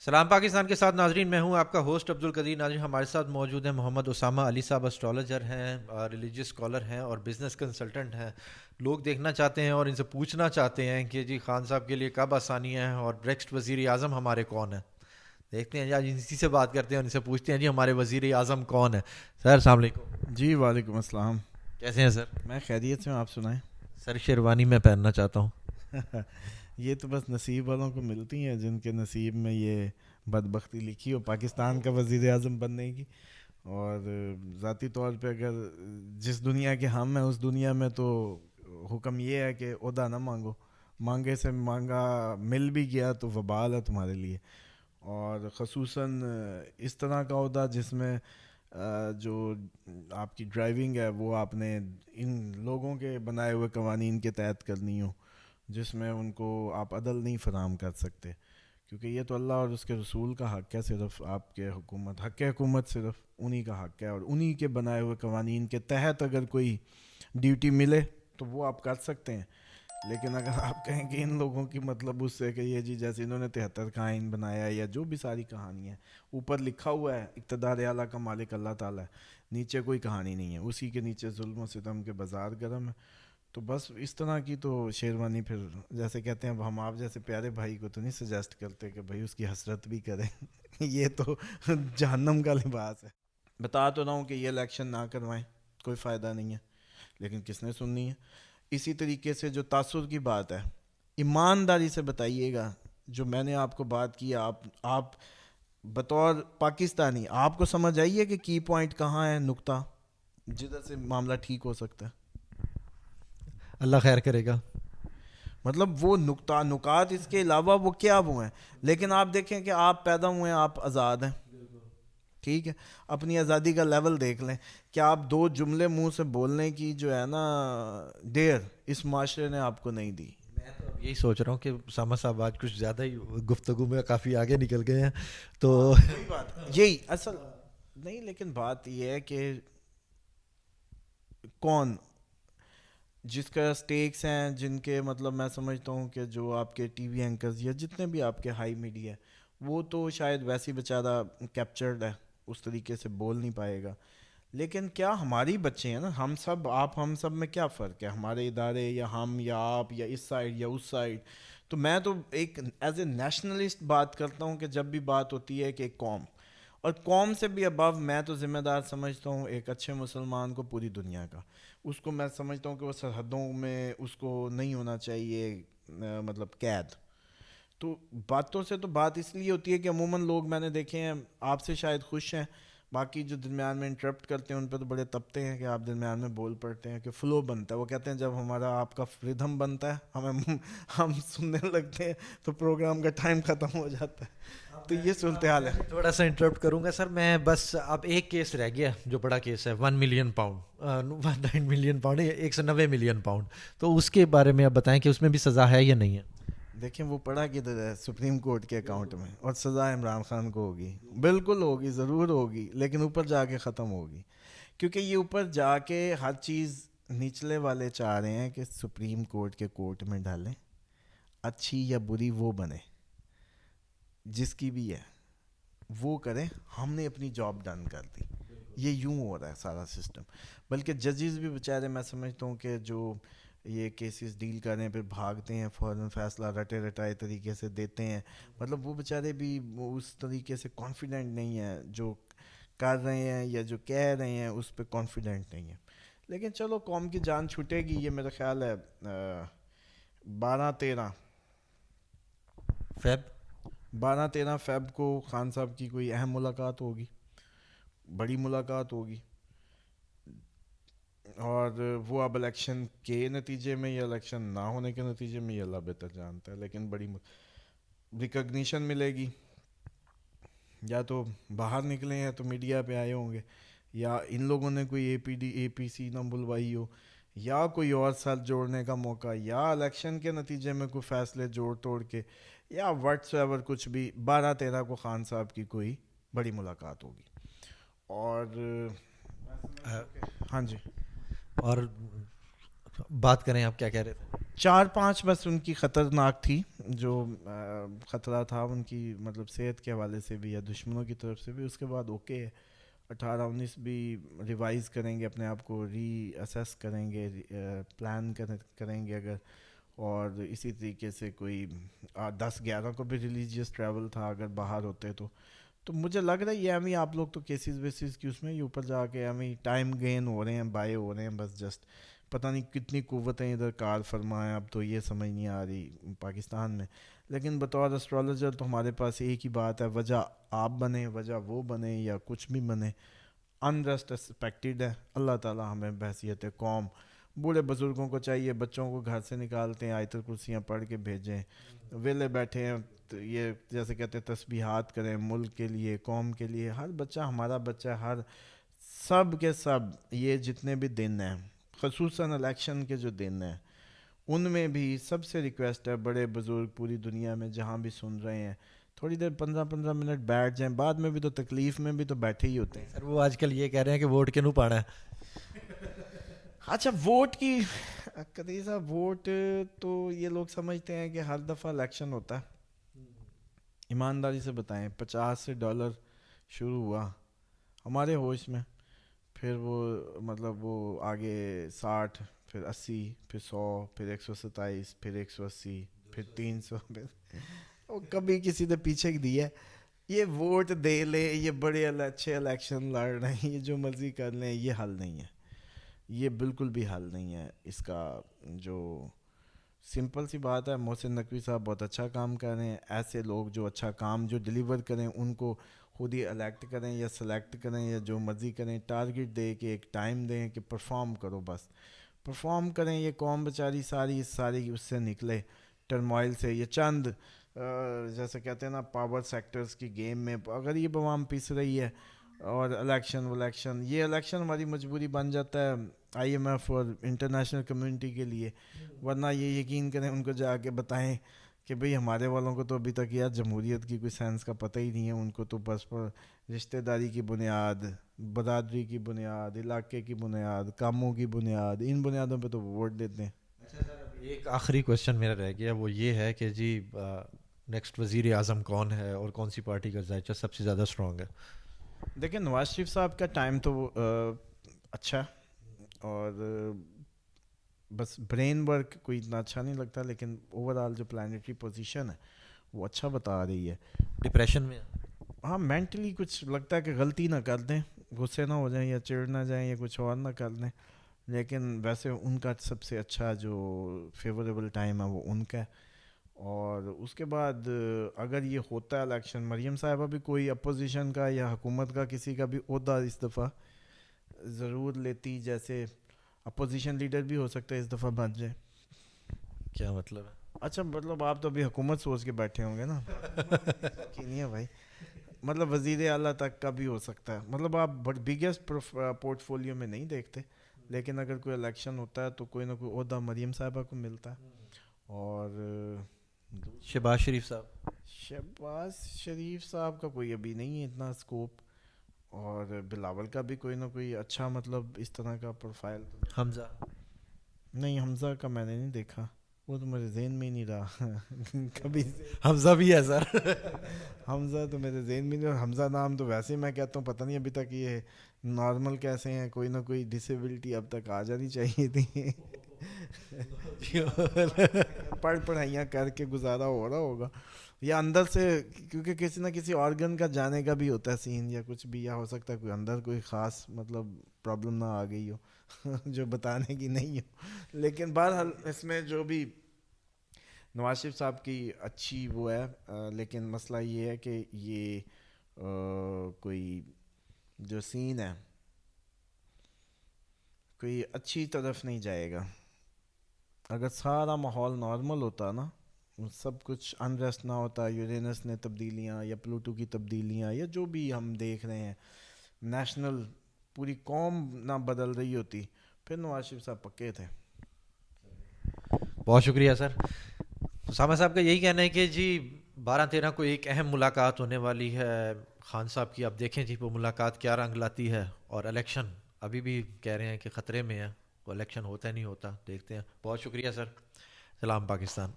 سلام پاکستان کے ساتھ ناظرین، میں ہوں آپ کا ہوسٹ عبدالقدیر ناظرین. ہمارے ساتھ موجود ہیں محمد اسامہ علی صاحب. اسٹرالوجر ہیں، ریلیجیس اسکالر ہیں اور بزنس کنسلٹنٹ ہیں. لوگ دیکھنا چاہتے ہیں اور ان سے پوچھنا چاہتے ہیں کہ جی خان صاحب کے لیے کب آسانی ہے اور نیکسٹ وزیر اعظم ہمارے کون ہیں. دیکھتے ہیں جی، آج اسی سے بات کرتے ہیں اور ان سے پوچھتے ہیں جی ہمارے وزیر اعظم کون ہے. سر السلام علیکم. جی وعلیکم السلام. کیسے ہیں سر؟ میں خیریت سے ہوں، آپ سنائیں. سر شیروانی میں پہننا چاہتا ہوں. یہ تو بس نصیب والوں کو ملتی ہیں، جن کے نصیب میں یہ بدبختی لکھی ہو پاکستان کا وزیر اعظم بننے کی. اور ذاتی طور پہ اگر جس دنیا کے ہم ہیں اس دنیا میں تو حکم یہ ہے کہ عہدہ نہ مانگو، مانگے سے مانگا مل بھی گیا تو وبال ہے تمہارے لیے. اور خصوصاً اس طرح کا عہدہ جس میں جو آپ کی ڈرائیونگ ہے وہ آپ نے ان لوگوں کے بنائے ہوئے قوانین کے تحت کرنی ہو، جس میں ان کو آپ عدل نہیں فراہم کر سکتے، کیونکہ یہ تو اللہ اور اس کے رسول کا حق ہے. صرف آپ کے حق حکومت صرف انہی کا حق ہے، اور انہی کے بنائے ہوئے قوانین کے تحت اگر کوئی ڈیوٹی ملے تو وہ آپ کر سکتے ہیں. لیکن اگر آپ کہیں کہ ان لوگوں کی مطلب اس سے کہ یہ جی جیسے انہوں نے 73 کا آئین بنایا یا جو بھی ساری کہانی ہے، اوپر لکھا ہوا ہے اقتدار اعلیٰ کا مالک اللہ تعالیٰ ہے، نیچے کوئی کہانی نہیں ہے، اسی کے نیچے ظلم و ستم کے بازار گرم ہے. تو بس اس طرح کی تو شیروانی پھر جیسے کہتے ہیں ہم آپ جیسے پیارے بھائی کو تو نہیں سجیسٹ کرتے کہ بھائی اس کی حسرت بھی کریں. یہ تو جہنم کا لباس ہے. بتا تو رہا ہوں کہ یہ الیکشن نہ کروائیں، کوئی فائدہ نہیں ہے، لیکن کس نے سننی ہے. اسی طریقے سے جو تاثر کی بات ہے، ایمانداری سے بتائیے گا، جو میں نے آپ کو بات کی آپ بطور پاکستانی آپ کو سمجھ آئیے کہ کی پوائنٹ کہاں ہے، نقطہ جدھر سے معاملہ ٹھیک ہو سکتا ہے. اللہ خیر کرے گا. مطلب وہ نکات اس کے علاوہ وہ کیا وہ ہیں. لیکن آپ دیکھیں کہ آپ پیدا ہوئے ہیں، آپ آزاد ہیں، ٹھیک ہے، اپنی آزادی کا لیول دیکھ لیں کہ آپ دو جملے منہ سے بولنے کی جو ہے نا دیر اس معاشرے نے آپ کو نہیں دی. میں تو اب یہی سوچ رہا ہوں کہ اسامہ صاحب آج کچھ زیادہ ہی گفتگو میں کافی آگے نکل گئے ہیں تو وہی بات یہی اصل نہیں، لیکن بات یہ ہے کہ کون جس کا سٹیکس ہیں، جن کے مطلب میں سمجھتا ہوں کہ جو آپ کے ٹی وی اینکرز یا جتنے بھی آپ کے ہائی میڈیا وہ تو شاید ویسی بیچارہ کیپچرڈ ہے، اس طریقے سے بول نہیں پائے گا. لیکن کیا ہماری بچے ہیں نا، ہم سب ہم سب میں کیا فرق ہے، ہمارے ادارے یا ہم یا آپ یا اس سائڈ یا اس سائڈ. تو میں تو ایک ایز اے نیشنلسٹ بات کرتا ہوں کہ جب بھی بات ہوتی ہے کہ ایک قوم اور قوم سے بھی ابو میں تو ذمہ دار سمجھتا ہوں ایک اچھے مسلمان کو پوری دنیا کا. اس کو میں سمجھتا ہوں کہ وہ سرحدوں میں اس کو نہیں ہونا چاہیے مطلب قید. تو باتوں سے تو بات اس لیے ہوتی ہے کہ عموماً لوگ میں نے دیکھے ہیں آپ سے شاید خوش ہیں، باقی جو درمیان میں انٹرپٹ کرتے ہیں ان پہ تو بڑے تپتے ہیں کہ آپ درمیان میں بول پڑتے ہیں، کہ فلو بنتا ہے. وہ کہتے ہیں جب ہمارا آپ کا ردھم بنتا ہے ہم سننے لگتے ہیں تو پروگرام کا ٹائم ختم ہو جاتا ہے. تو یہ صورتحال ہے. تھوڑا سا انٹرپٹ کروں گا سر. میں بس اب ایک کیس رہ گیا جو بڑا کیس ہے، 1 million pound 9 million pound 190 million pound. تو اس کے بارے میں آپ بتائیں کہ اس میں بھی سزا ہے یا نہیں ہے؟ دیکھیں وہ پڑا کدھر ہے، سپریم کورٹ کے اکاؤنٹ میں، اور سزا عمران خان کو ہوگی، بالکل ہوگی، ضرور ہوگی، لیکن اوپر جا کے ختم ہوگی. کیونکہ یہ اوپر جا کے ہر چیز نچلے والے چاہ رہے ہیں کہ سپریم کورٹ کے کورٹ میں ڈالیں، اچھی یا بری وہ بنے، جس کی بھی ہے وہ کریں، ہم نے اپنی جاب ڈن کر دی. یہ یوں ہو رہا ہے سارا سسٹم. بلکہ ججز بھی بیچارے میں سمجھتا ہوں کہ جو یہ کیسز ڈیل کر رہے ہیں پھر بھاگتے ہیں، فوراً فیصلہ رٹے رٹائے طریقے سے دیتے ہیں. مطلب وہ بیچارے بھی اس طریقے سے کانفیڈنٹ نہیں ہیں، جو کر رہے ہیں یا جو کہہ رہے ہیں اس پہ کانفیڈنٹ نہیں ہیں. لیکن چلو قوم کی جان چھوٹے گی. یہ میرا خیال ہے 12-13 فیب 12-13 فیب کو خان صاحب کی کوئی اہم ملاقات ہوگی، بڑی ملاقات ہوگی. اور وہ اب الیکشن کے نتیجے میں یا الیکشن نہ ہونے کے نتیجے میں، یہ اللہ بہتر جانتا ہے، لیکن بڑی ریکگنیشن ملے گی. یا تو باہر نکلے ہیں تو میڈیا پہ آئے ہوں گے، یا ان لوگوں نے کوئی اے پی سی نہ بلوائی ہو، یا کوئی اور ساتھ جوڑنے کا موقع، یا الیکشن کے نتیجے میں کوئی فیصلے جوڑ توڑ کے، یا واٹس ایور کچھ بھی. 12-13 کو خان صاحب کی کوئی بڑی ملاقات ہوگی. اور ہاں جی. اور بات کریں آپ کیا کہہ رہے تھے؟ 4-5 بس ان کی خطرناک تھی جو خطرہ تھا ان کی مطلب صحت کے حوالے سے بھی یا دشمنوں کی طرف سے بھی. اس کے بعد اوکے 18-19 بھی ریوائز کریں گے اپنے آپ کو, ری اسیس کریں گے, پلان کریں گے اگر. اور اسی طریقے سے کوئی 10-11 کو بھی ریلیجیس ٹریول تھا اگر باہر ہوتے تو مجھے لگ رہا ہے یہ ہمیں آپ لوگ تو کیسز ویسز کی اس میں یہ اوپر جا کے ہمیں ٹائم گین ہو رہے ہیں, بائے ہو رہے ہیں بس جسٹ. پتہ نہیں کتنی قوتیں ادھر کار فرمائیں, اب تو یہ سمجھ نہیں آ رہی پاکستان میں. لیکن بطور اسٹرالوجر تو ہمارے پاس ایک ہی بات ہے, وجہ آپ بنے وجہ وہ بنے یا کچھ بھی بنے, انریسٹ ایکسپیکٹڈ ہے. اللہ تعالیٰ ہمیں بحیثیت قوم, بوڑھے بزرگوں کو چاہیے بچوں کو گھر سے نکالتے ہیں آیت الکرسیاں پڑھ کے بھیجیں, ویلے بیٹھے ہیں تو یہ جیسے کہتے ہیں تسبیحات کریں ملک کے لیے قوم کے لیے. ہر بچہ ہمارا بچہ, ہر سب کے سب یہ جتنے بھی دن ہیں خصوصاً الیکشن کے جو دن ہیں ان میں بھی سب سے ریکویسٹ ہے بڑے بزرگ پوری دنیا میں جہاں بھی سن رہے ہیں تھوڑی دیر 15-15 منٹ بیٹھ جائیں. بعد میں بھی تو تکلیف میں بھی تو بیٹھے ہی ہوتے ہیں. سر وہ آج کل یہ کہہ رہے ہیں کہ ووٹ کے نو پانا ہے. اچھا ووٹ کی قدیر صاحب, ووٹ تو یہ لوگ سمجھتے ہیں کہ ہر دفعہ الیکشن ہوتا ہے. ایمانداری سے بتائیں, $50 شروع ہوا ہمارے ہوش میں, پھر وہ مطلب وہ آگے 60, پھر 80, پھر 100, پھر 127, پھر 180, پھر 300, پھر کبھی کسی نے پیچھے دیا. یہ ووٹ دے لیں, یہ بڑے اچھے الیکشن لڑ رہے ہیں, یہ جو مرضی کر لیں, یہ حل نہیں ہے, یہ بالکل بھی حل نہیں ہے اس کا. جو سمپل سی بات ہے, محسن نقوی صاحب بہت اچھا کام کر رہے ہیں. ایسے لوگ جو اچھا کام جو ڈیلیور کریں ان کو خود ہی الیکٹ کریں یا سلیکٹ کریں یا جو مرضی کریں, ٹارگٹ دے کے ایک ٹائم دیں کہ پرفارم کرو, بس پرفارم کریں. یہ قوم بیچاری ساری اس سے نکلے ٹرموائل سے. یہ چند جیسے کہتے ہیں نا پاور سیکٹرز کی گیم میں اگر یہ بوام پیس رہی ہے اور الیکشن یہ الیکشن ہماری مجبوری بن جاتا ہے آئی ایم ایف اور انٹرنیشنل کمیونٹی کے لیے. ورنہ یہ یقین کریں ان کو جا کے بتائیں کہ بھئی ہمارے والوں کو تو ابھی تک یار جمہوریت کی کوئی سینس کا پتہ ہی نہیں ہے. ان کو تو بس پر رشتہ داری کی بنیاد, برادری کی بنیاد, علاقے کی بنیاد, کاموں کی بنیاد, ان بنیادوں پہ تو ووٹ دیتے ہیں. اچھا سر, ایک آخری کوشچن میرا رہ گیا, وہ یہ ہے کہ جی نیکسٹ وزیر اعظم کون ہے اور کون سی پارٹی کا ذائقہ سب سے زیادہ اسٹرانگ ہے؟ دیکھیں نواز شریف صاحب کا ٹائم تو اچھا, اور بس برین ورک کوئی اتنا اچھا نہیں لگتا, لیکن اوور آل جو پلانیٹری پوزیشن ہے وہ اچھا بتا رہی ہے. ڈپریشن میں ہاں مینٹلی کچھ لگتا ہے کہ غلطی نہ کر دیں, غصے نہ ہو جائیں یا چڑ نہ جائیں یا کچھ اور نہ کر دیں, لیکن ویسے ان کا سب سے اچھا جو فیوریبل ٹائم ہے وہ ان کا ہے. اور اس کے بعد اگر یہ ہوتا ہے الیکشن, مریم صاحبہ بھی کوئی اپوزیشن کا یا حکومت کا کسی کا بھی عہدہ اس دفعہ ضرور لیتی, جیسے اپوزیشن لیڈر بھی ہو سکتا ہے اس دفعہ بن جائے. کیا مطلب ہے؟ اچھا مطلب آپ تو ابھی حکومت سوچ کے بیٹھے ہوں گے نا کہ نہیں ہے بھائی, مطلب وزیر اعلیٰ تک کا بھی ہو سکتا ہے. مطلب آپ بگیسٹ پورٹ فولیو میں نہیں دیکھتے, لیکن اگر کوئی الیکشن ہوتا ہے تو کوئی نہ کوئی عہدہ مریم صاحبہ کو ملتا ہے. اور شہباز شریف صاحب, شہباز شریف صاحب کا کوئی ابھی نہیں ہے اتنا اسکوپ, اور بلاول کا بھی کوئی نہ کوئی اچھا مطلب اس طرح کا پروفائل. حمزہ نہیں حمزہ کا میں نے نہیں دیکھا, وہ تو میرے ذہن میں ہی نہیں رہا کبھی. حمزہ بھی ہے سر حمزہ تو میرے ذہن میں نہیں, اور حمزہ نام تو ویسے میں کہتا ہوں پتہ نہیں ابھی تک یہ نارمل کیسے ہیں, کوئی نہ کوئی ڈسیبلٹی اب تک آ جانی چاہیے تھی پڑھائیاں کر کے گزارا ہو رہا ہوگا, یا اندر سے کیونکہ کسی نہ کسی آرگن کا جانے کا بھی ہوتا ہے سین یا کچھ بھی, یا ہو سکتا ہے کوئی اندر کوئی خاص مطلب پرابلم نہ آ گئی ہو جو بتانے کی نہیں ہو. لیکن بہرحال اس میں جو بھی نواز شریف صاحب کی اچھی وہ ہے, لیکن مسئلہ یہ ہے کہ یہ کوئی جو سین ہے کوئی اچھی طرف نہیں جائے گا. اگر سارا ماحول نارمل ہوتا نا, سب کچھ انریسٹ نہ ہوتا, یورینس نے تبدیلیاں یا پلوٹو کی تبدیلیاں یا جو بھی ہم دیکھ رہے ہیں, نیشنل پوری قوم نہ بدل رہی ہوتی, پھر نواز شریف صاحب پکے تھے. بہت شکریہ سر. اسامہ صاحب کا یہی کہنا ہے کہ جی 12-13 کو ایک اہم ملاقات ہونے والی ہے خان صاحب کی, اب دیکھیں جی وہ ملاقات کیا رنگ لاتی ہے, اور الیکشن ابھی بھی کہہ رہے ہیں کہ خطرے میں ہے, وہ الیکشن ہوتا ہے نہیں ہوتا دیکھتے ہیں. بہت شکریہ سر. سلام پاکستان.